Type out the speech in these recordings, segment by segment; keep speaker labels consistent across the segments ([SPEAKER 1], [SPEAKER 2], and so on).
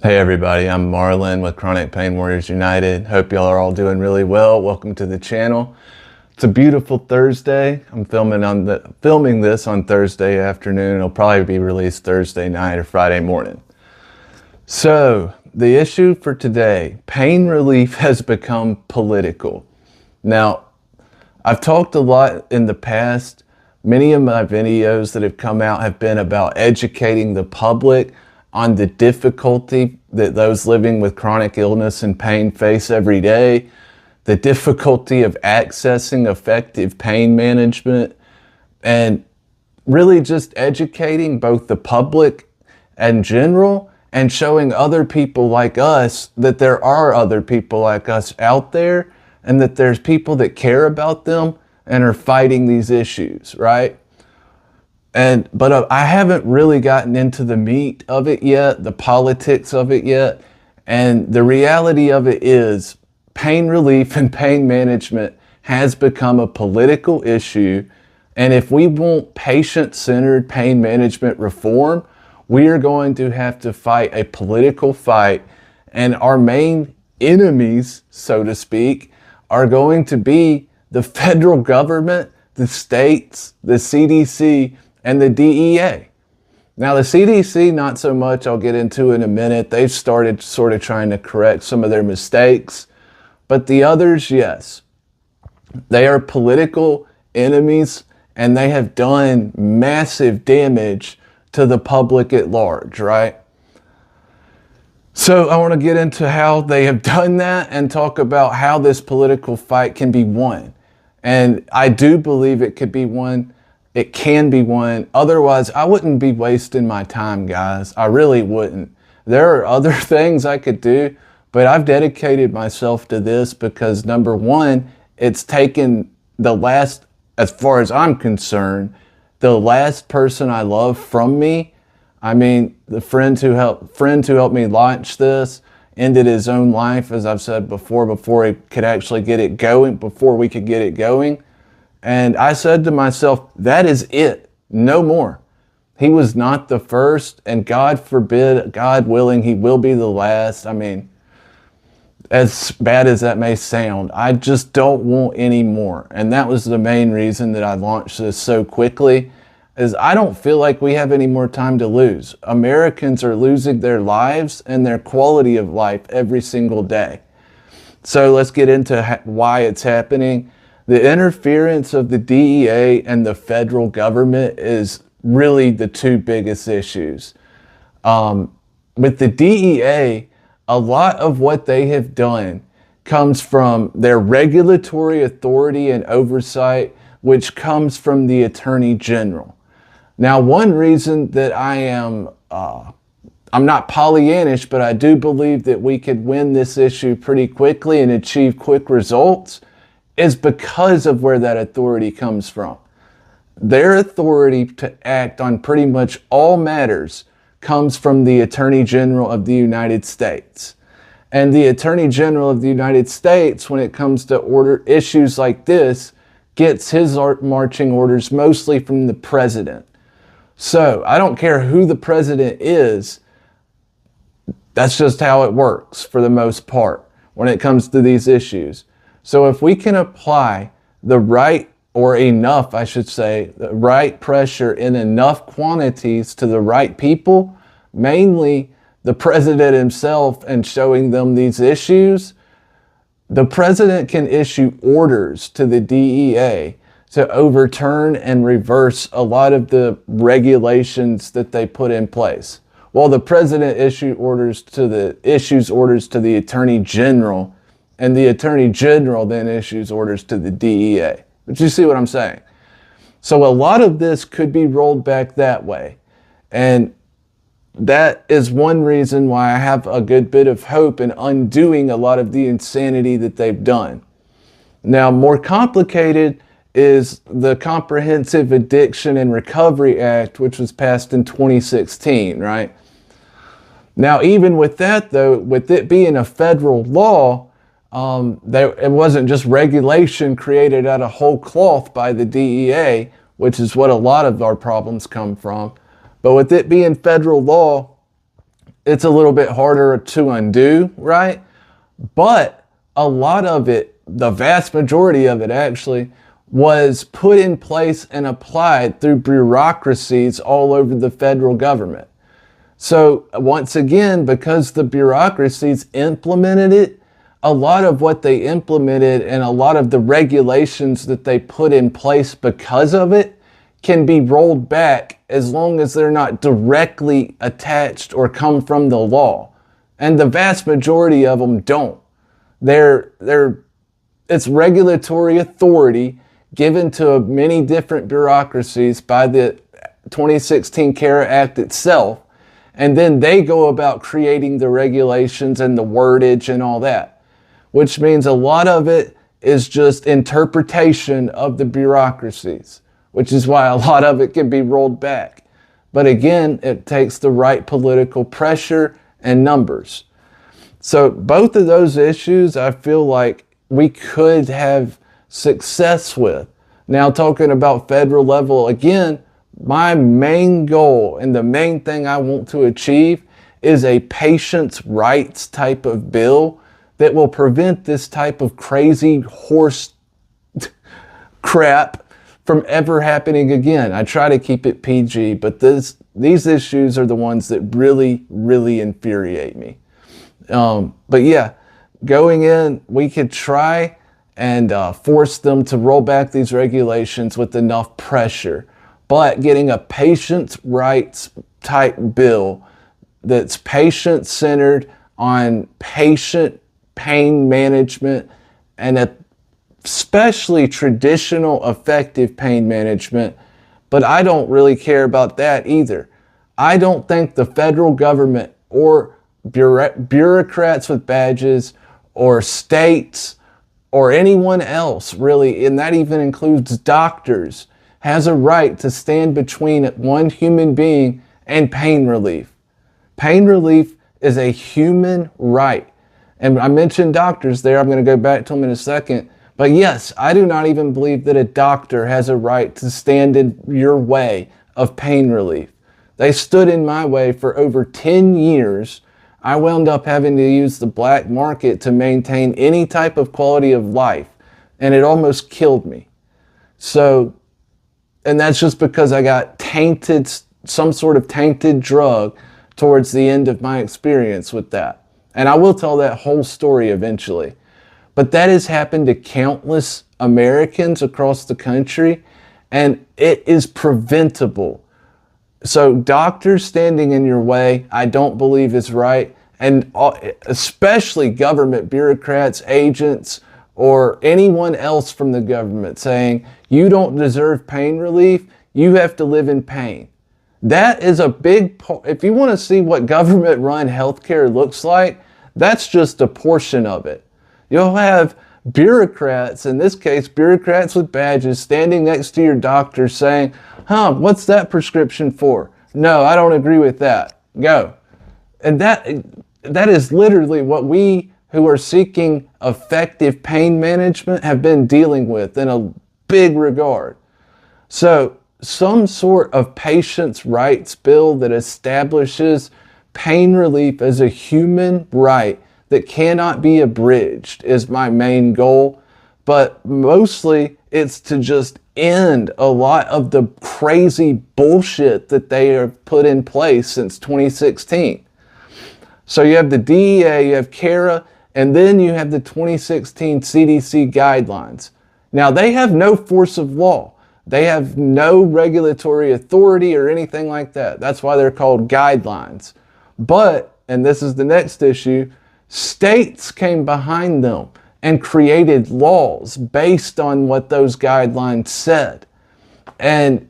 [SPEAKER 1] Hey everybody, I'm Marlon with Chronic Pain Warriors United. Hope y'all are all doing really well. Welcome to the channel. It's a beautiful Thursday. I'm filming this on Thursday afternoon. It'll probably be released Thursday night or Friday morning. So, the issue for today, pain relief has become political. Now, I've talked a lot in the past. Many of my videos that have come out have been about educating the public on the difficulty that those living with chronic illness and pain face every day, the difficulty of accessing effective pain management, and really just educating both the public in general and showing other people like us that there are other people like us out there and that there's people that care about them and are fighting these issues, right? But I haven't really gotten into the meat of it yet, the politics of it yet. And the reality of it is pain relief and pain management has become a political issue. And if we want patient-centered pain management reform, we are going to have to fight a political fight. And our main enemies, so to speak, are going to be the federal government, the states, the CDC, and the DEA. Now the CDC, not so much, I'll get into in a minute. They've started sort of trying to correct some of their mistakes. But the others, yes. They are political enemies and they have done massive damage to the public at large, right? So I want to get into how they have done that and talk about how this political fight can be won. And I do believe it could be won. It can be won. Otherwise, I wouldn't be wasting my time, guys. I really wouldn't. There are other things I could do, but I've dedicated myself to this because, number one, it's taken the last, as far as I'm concerned, the last person I love from me. I mean, the friend who helped me launch this ended his own life, as I've said before he could actually get it going, before we could get it going. And I said to myself, that is it, no more. He was not the first, and God forbid, God willing, he will be the last. I mean, as bad as that may sound, I just don't want any more. And that was the main reason that I launched this so quickly, is I don't feel like we have any more time to lose. Americans are losing their lives and their quality of life every single day. So let's get into why it's happening. The interference of the DEA and the federal government is really the two biggest issues. With the DEA, a lot of what they have done comes from their regulatory authority and oversight, which comes from the Attorney General. Now, one reason that I'm not Pollyannish, but I do believe that we could win this issue pretty quickly and achieve quick results is because of where that authority comes from. Their authority to act on pretty much all matters comes from the Attorney General of the United States. And the Attorney General of the United States, when it comes to issues like this, gets his marching orders mostly from the president. So I don't care who the president is, that's just how it works for the most part when it comes to these issues. So if we can apply the right, or enough, I should say, the right pressure in enough quantities to the right people, mainly the president himself, and showing them these issues, the president can issue orders to the DEA to overturn and reverse a lot of the regulations that they put in place. Well, the president issues orders to the Attorney General, and the Attorney General then issues orders to the DEA. But you see what I'm saying? So a lot of this could be rolled back that way. And that is one reason why I have a good bit of hope in undoing a lot of the insanity that they've done. Now, more complicated is the Comprehensive Addiction and Recovery Act, which was passed in 2016, right? Now, even with that, though, with it being a federal law, it wasn't just regulation created out of whole cloth by the DEA, which is what a lot of our problems come from. But with it being federal law, it's a little bit harder to undo, right? But a lot of it, the vast majority of it actually, was put in place and applied through bureaucracies all over the federal government. So once again, because the bureaucracies implemented it, a lot of what they implemented and a lot of the regulations that they put in place because of it can be rolled back as long as they're not directly attached or come from the law. And the vast majority of them don't. It's regulatory authority given to many different bureaucracies by the 2016 CARE Act itself. And then they go about creating the regulations and the wordage and all that, which means a lot of it is just interpretation of the bureaucracies, which is why a lot of it can be rolled back. But again, it takes the right political pressure and numbers. So both of those issues, I feel like we could have success with. Now, talking about federal level, again, my main goal and the main thing I want to achieve is a patient's rights type of bill that will prevent this type of crazy horse crap from ever happening again. I try to keep it PG, but these issues are the ones that really, really infuriate me. But yeah, going in, we could try and force them to roll back these regulations with enough pressure. But getting a patient's rights type bill that's patient-centered on patient pain management and especially traditional effective pain management, but I don't really care about that either. I don't think the federal government or bureaucrats with badges or states or anyone else really, and that even includes doctors, has a right to stand between one human being and pain relief. Pain relief is a human right. And I mentioned doctors there. I'm going to go back to them in a second. But yes, I do not even believe that a doctor has a right to stand in your way of pain relief. They stood in my way for over 10 years. I wound up having to use the black market to maintain any type of quality of life, and it almost killed me. So, and that's just because I got tainted, some sort of tainted drug towards the end of my experience with that. And I will tell that whole story eventually. But that has happened to countless Americans across the country, and it is preventable. So doctors standing in your way, I don't believe is right. And especially government bureaucrats, agents, or anyone else from the government saying, you don't deserve pain relief, you have to live in pain. That is a big part. If you want to see what government-run healthcare looks like, that's just a portion of it. You'll have bureaucrats, in this case, bureaucrats with badges, standing next to your doctor saying, what's that prescription for? No, I don't agree with that. Go. And that is literally what we who are seeking effective pain management have been dealing with in a big regard. So some sort of patient's rights bill that establishes pain relief as a human right that cannot be abridged is my main goal. But mostly it's to just end a lot of the crazy bullshit that they have put in place since 2016. So you have the DEA, you have CARA, and then you have the 2016 CDC guidelines. Now they have no force of law. They have no regulatory authority or anything like that. That's why they're called guidelines. But, and this is the next issue, states came behind them and created laws based on what those guidelines said. And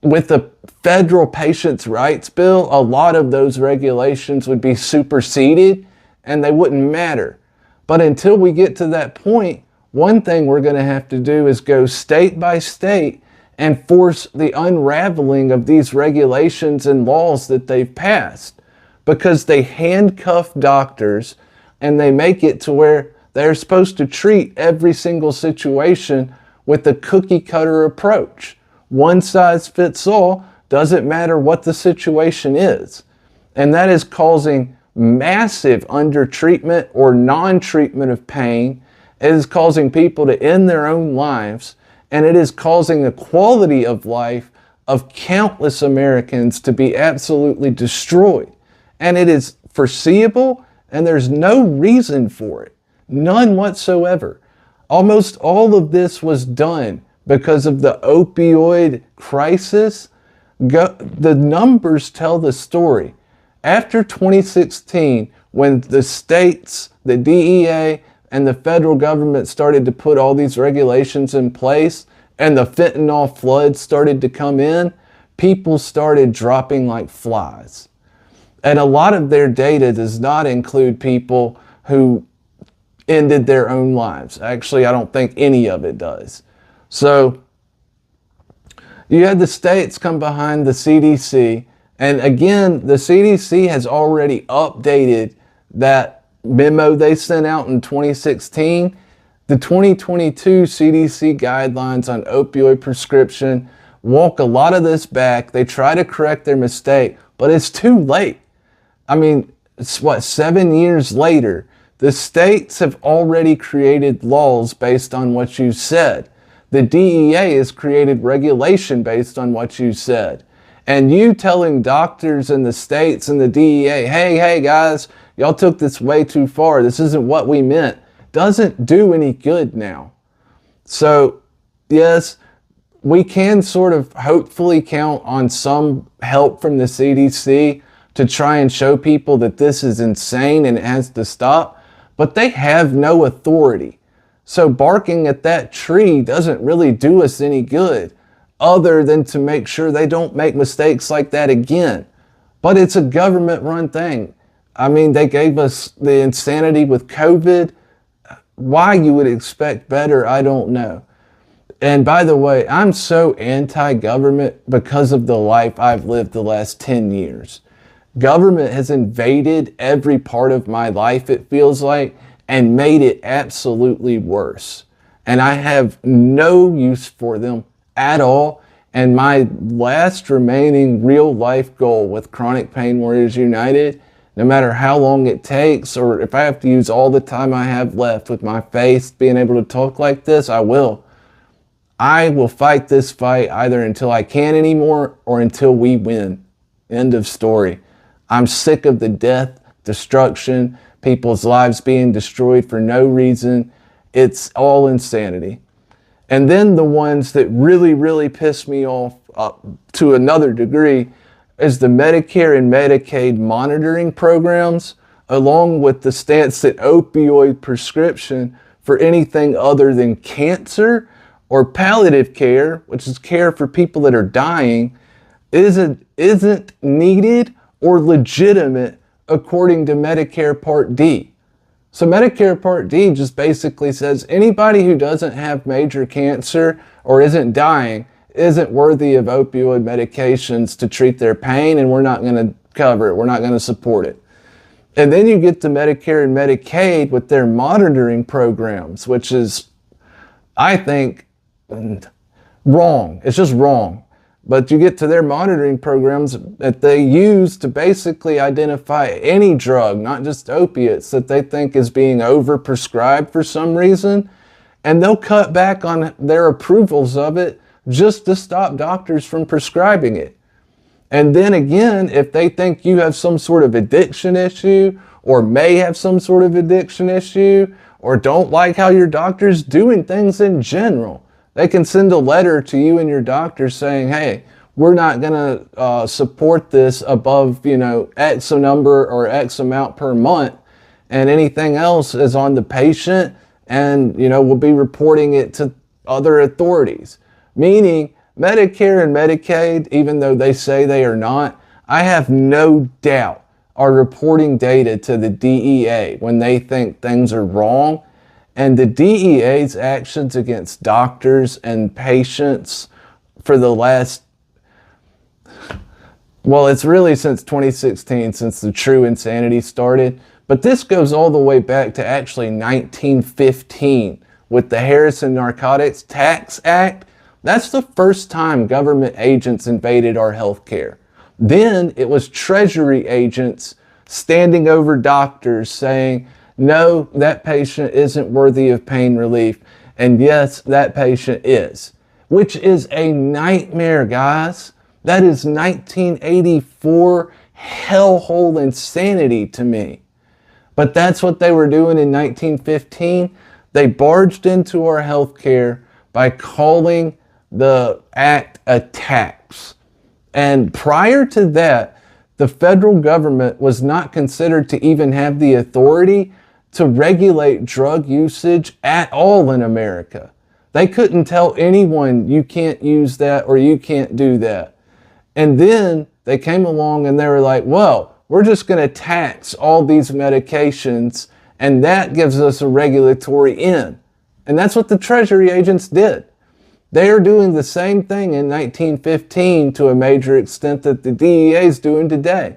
[SPEAKER 1] with the federal patients' rights bill, a lot of those regulations would be superseded and they wouldn't matter. But until we get to that point, one thing we're going to have to do is go state by state and force the unraveling of these regulations and laws that they've passed, because they handcuff doctors and they make it to where they're supposed to treat every single situation with a cookie cutter approach. One size fits all, doesn't matter what the situation is. and that is causing massive undertreatment or non-treatment of pain. It is causing people to end their own lives, and it is causing the quality of life of countless Americans to be absolutely destroyed. And it is foreseeable, and there's no reason for it. None whatsoever. Almost all of this was done because of the opioid crisis. The numbers tell the story. After 2016, when the states, the DEA, and the federal government started to put all these regulations in place, and the fentanyl flood started to come in, people started dropping like flies. And a lot of their data does not include people who ended their own lives. Actually, I don't think any of it does. So you had the states come behind the CDC. And again, the CDC has already updated that memo they sent out in 2016. The 2022 CDC guidelines on opioid prescription walk a lot of this back. They try to correct their mistake, but it's too late. I mean, it's 7 years later. The states have already created laws based on what you said. The DEA has created regulation based on what you said. And you telling doctors in the states and the DEA, hey guys, y'all took this way too far. This isn't what we meant. Doesn't do any good now. So yes, we can sort of hopefully count on some help from the CDC to try and show people that this is insane and it has to stop, but they have no authority. So barking at that tree doesn't really do us any good, other than to make sure they don't make mistakes like that again. But it's a government-run thing. I mean, they gave us the insanity with COVID. Why you would expect better, I don't know. And by the way, I'm so anti-government because of the life I've lived the last 10 years. Government has invaded every part of my life, it feels like, and made it absolutely worse. And I have no use for them at all. And my last remaining real life goal with Chronic Pain Warriors United, no matter how long it takes, or if I have to use all the time I have left with my face being able to talk like this, I will. I will fight this fight either until I can't anymore or until we win. End of story. I'm sick of the death, destruction, people's lives being destroyed for no reason. It's all insanity. And then the ones that really, really piss me off to another degree is the Medicare and Medicaid monitoring programs, along with the stance that opioid prescription for anything other than cancer or palliative care, which is care for people that are dying, isn't needed or legitimate according to Medicare Part D. So Medicare Part D just basically says anybody who doesn't have major cancer or isn't dying isn't worthy of opioid medications to treat their pain, and we're not going to cover it. We're not going to support it. And then you get to Medicare and Medicaid with their monitoring programs, which is, I think, wrong. It's just wrong. But you get to their monitoring programs that they use to basically identify any drug, not just opiates, that they think is being overprescribed for some reason. And they'll cut back on their approvals of it just to stop doctors from prescribing it. And then again, if they think you have some sort of addiction issue or may have some sort of addiction issue or don't like how your doctor's doing things in general, they can send a letter to you and your doctor saying, hey, we're not going to support this above, X number or X amount per month. And anything else is on the patient, and, we'll be reporting it to other authorities. Meaning Medicare and Medicaid, even though they say they are not, I have no doubt are reporting data to the DEA when they think things are wrong. And the DEA's actions against doctors and patients for the last, it's really since 2016, since the true insanity started. But this goes all the way back to actually 1915 with the Harrison Narcotics Tax Act. That's the first time government agents invaded our health care. Then it was Treasury agents standing over doctors saying, no, that patient isn't worthy of pain relief. And yes, that patient is. Which is a nightmare, guys. That is 1984 hellhole insanity to me. But that's what they were doing in 1915. They barged into our healthcare by calling the act a tax. And prior to that, the federal government was not considered to even have the authority to regulate drug usage at all in America. They couldn't tell anyone you can't use that or you can't do that. And then they came along and they were like, well, we're just going to tax all these medications and that gives us a regulatory in. And that's what the Treasury agents did. They are doing the same thing in 1915 to a major extent that the DEA is doing today.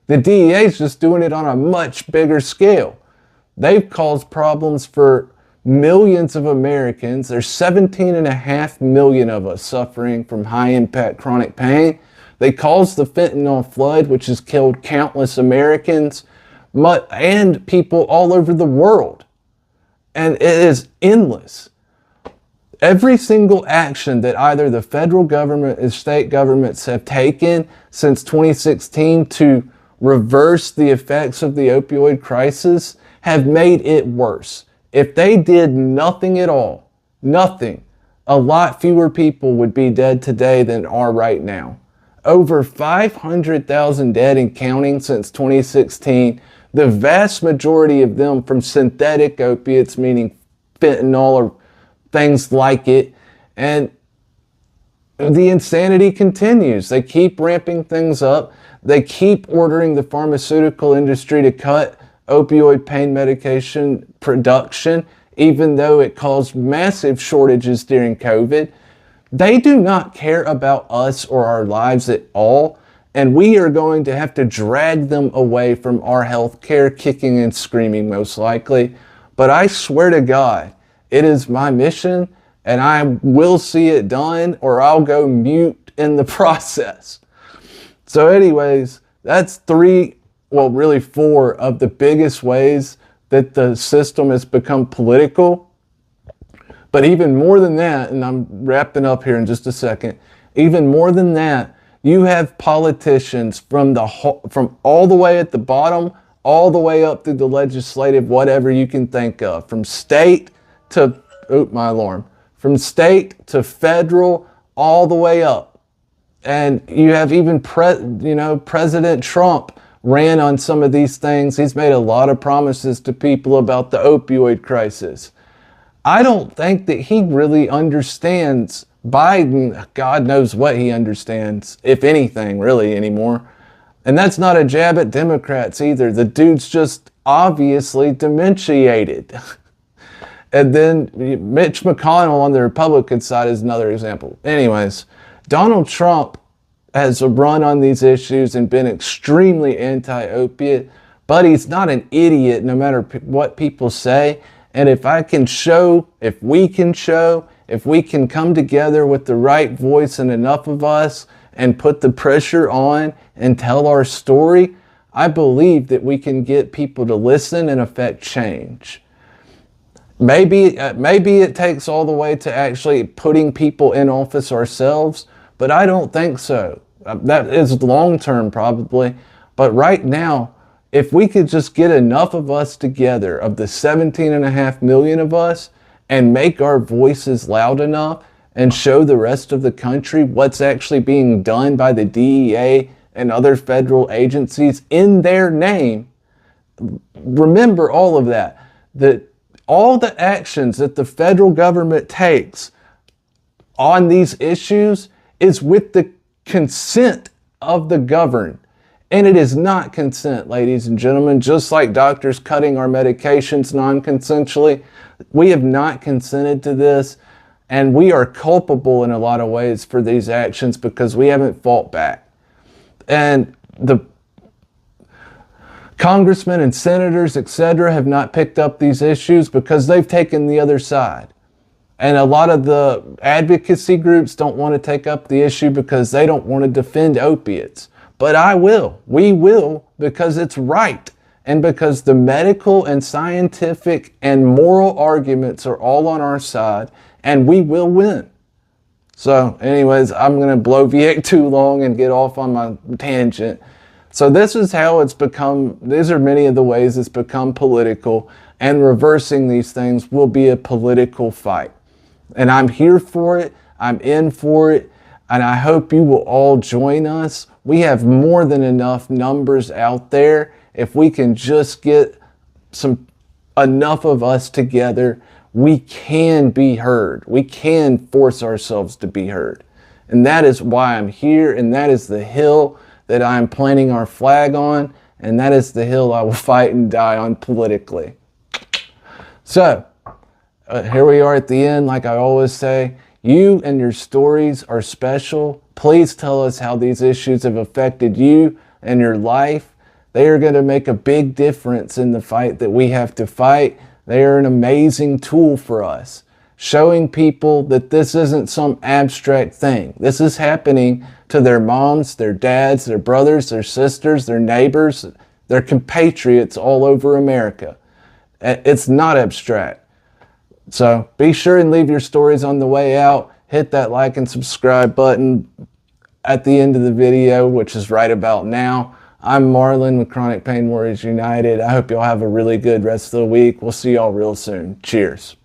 [SPEAKER 1] The DEA is just doing it on a much bigger scale. They've caused problems for millions of Americans. There's 17.5 million of us suffering from high-impact chronic pain. They caused the fentanyl flood, which has killed countless Americans and people all over the world. And it is endless. Every single action that either the federal government or state governments have taken since 2016 to reverse the effects of the opioid crisis have made it worse. If they did nothing at all, nothing, a lot fewer people would be dead today than are right now. Over 500,000 dead and counting since 2016, the vast majority of them from synthetic opiates, meaning fentanyl or things like it, and the insanity continues. They keep ramping things up. They keep ordering the pharmaceutical industry to cut opioid pain medication production, even though it caused massive shortages during COVID. They do not care about us or our lives at all, and we are going to have to drag them away from our health care, kicking and screaming most likely. But I swear to God, it is my mission, and I will see it done, or I'll go mute in the process. So anyways, that's really four of the biggest ways that the system has become political. But even more than that, and I'm wrapping up here in just a second, even more than that, you have politicians from all the way at the bottom, all the way up through the legislative, whatever you can think of, from state to, from state to federal, all the way up. And you have even President Trump ran on some of these things. He's made a lot of promises to people about the opioid crisis. I don't think that he really understands Biden. God knows what he understands, if anything, really, anymore. And that's not a jab at Democrats either. The dude's just obviously dementiated. And then Mitch McConnell on the Republican side is another example. Anyways, Donald Trump has run on these issues and been extremely anti-opiate, but he's not an idiot no matter what people say. And if we can come together with the right voice and enough of us and put the pressure on and tell our story, I believe that we can get people to listen and affect change. Maybe it takes all the way to actually putting people in office ourselves, but I don't think so. That is long-term probably. But right now, if we could just get enough of us together, of the 17.5 million of us, and make our voices loud enough and show the rest of the country what's actually being done by the DEA and other federal agencies in their name, remember all of that. That all the actions that the federal government takes on these issues is with the consent of the governed. And it is not consent, ladies and gentlemen. Just like doctors cutting our medications non-consensually, we have not consented to this. And we are culpable in a lot of ways for these actions because we haven't fought back. And the congressmen and senators, etc., have not picked up these issues because they've taken the other side. And a lot of the advocacy groups don't want to take up the issue because they don't want to defend opiates. but I will. We will, because it's right. And because the medical and scientific and moral arguments are all on our side, and we will win. So anyways, I'm going to bloviate too long and get off on my tangent. So this is how it's become, these are many of the ways it's become political, and reversing these things will be a political fight. And I'm here for it. I'm in for it. And I hope you will all join us. We have more than enough numbers out there. If we can just get enough of us together, we can be heard. We can force ourselves to be heard. And that is why I'm here, and that is the hill that I'm planting our flag on, and that is the hill I will fight and die on politically. So, here we are at the end. Like I always say, you and your stories are special. Please tell us how these issues have affected you and your life. They are going to make a big difference in the fight that we have to fight. They are an amazing tool for us, showing people that this isn't some abstract thing. This is happening to their moms, their dads, their brothers, their sisters, their neighbors, their compatriots all over America. It's not abstract. So be sure and leave your stories on the way out. Hit that like and subscribe button at the end of the video, which is right about now. I'm Marlon with Chronic Pain Warriors United. I hope y'all have a really good rest of the week. We'll see y'all real soon. Cheers.